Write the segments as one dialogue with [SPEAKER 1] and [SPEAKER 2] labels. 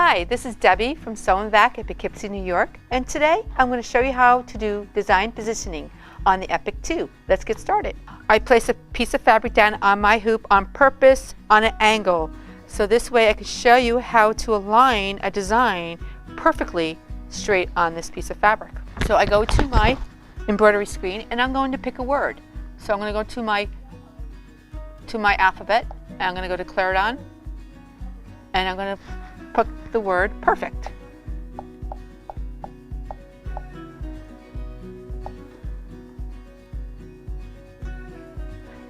[SPEAKER 1] Hi, this is Debbie from Sew & Vac at Poughkeepsie, New York, and today I'm going to show you how to do design positioning on the Epic 2. Let's get started. I place a piece of fabric down on my hoop on purpose on an angle, so this way I can show you how to align a design perfectly straight on this piece of fabric. So I go to my embroidery screen and I'm going to pick a word. So I'm going to go to my alphabet, and I'm going to go to Claridon, and I'm going to put the word perfect.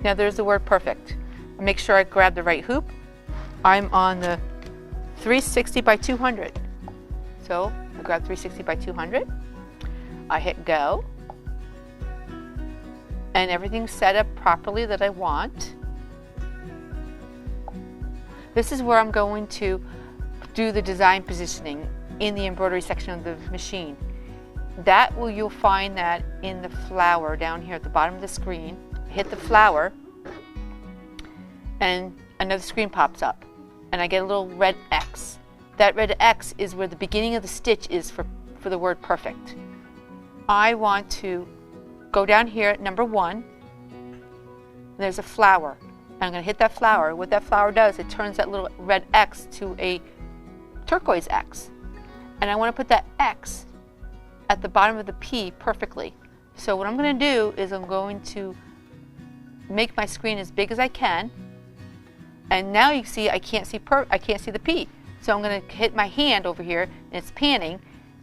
[SPEAKER 1] Now there's the word perfect. Make sure I grab the right hoop. I'm on the 360 by 200. So I grab 360 by 200. I hit go. And everything's set up properly that I want. This is where I'm going to do the design positioning in the embroidery section of the machine. You'll find that in the flower down here at the bottom of the screen. Hit the flower and another screen pops up and I get a little red X. That red X is where the beginning of the stitch is for the word perfect. I want to go down here at number 1. There's a flower. I'm going to hit that flower. What that flower does, it turns that little red X to a turquoise X. And I want to put that X at the bottom of the P perfectly. So what I'm going to do is I'm going to make my screen as big as I can. And now you see I can't see the P. So I'm going to hit my hand over here and it's panning,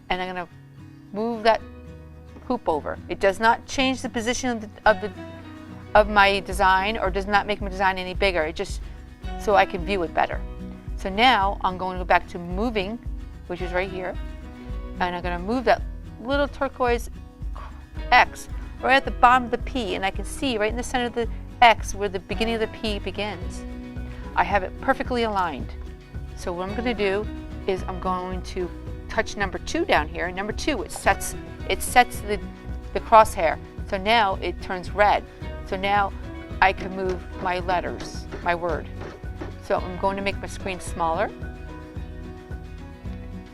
[SPEAKER 1] and I'm going to move that hoop over. It does not change the position of my design, or does not make my design any bigger. It just so I can view it better. So now I'm going to go back to moving, which is right here, and I'm going to move that little turquoise X right at the bottom of the P, and I can see right in the center of the X where the beginning of the P begins. I have it perfectly aligned. So what I'm going to do is I'm going to touch number 2 down here. Number 2, it sets the crosshair. So now it turns red. So now I can move my letters, my word. So I'm going to make my screen smaller. I'm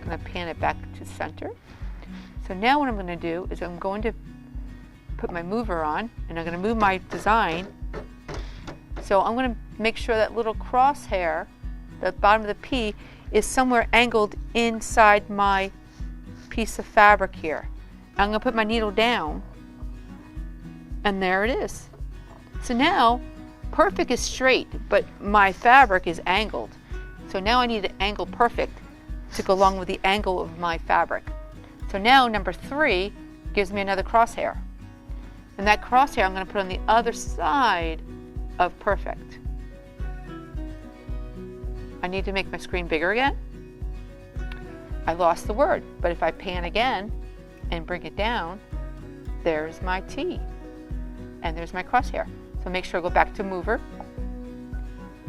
[SPEAKER 1] going to pan it back to center. So now what I'm going to do is I'm going to put my mover on, and I'm going to move my design. So I'm going to make sure that little crosshair, the bottom of the P, is somewhere angled inside my piece of fabric here. I'm going to put my needle down, and there it is. So now perfect is straight, but my fabric is angled. So now I need an angle perfect to go along with the angle of my fabric. So now number 3 gives me another crosshair. And that crosshair I'm going to put on the other side of perfect. I need to make my screen bigger again. I lost the word, but if I pan again and bring it down, there's my T. And there's my crosshair. So make sure I go back to mover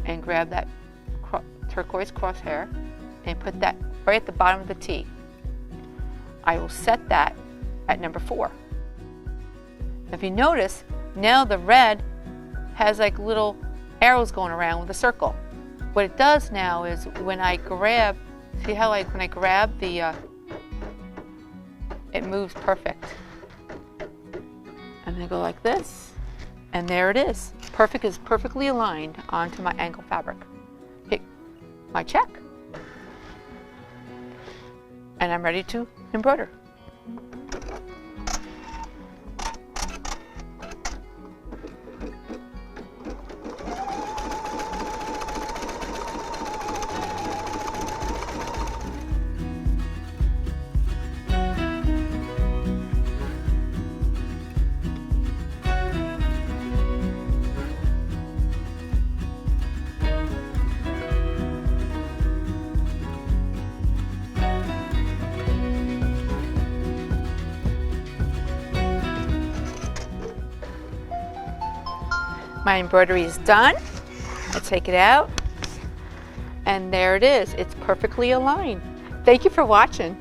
[SPEAKER 1] and grab that turquoise crosshair and put that right at the bottom of the T. I will set that at number 4. If you notice, now the red has like little arrows going around with a circle. What it does now is when I grab, see how when I grab the, it moves perfect. And I go like this. And there it is. Perfect is perfectly aligned onto my angle fabric. Hit my check. And I'm ready to embroider. My embroidery is done. I take it out, and there it is. It's perfectly aligned. Thank you for watching.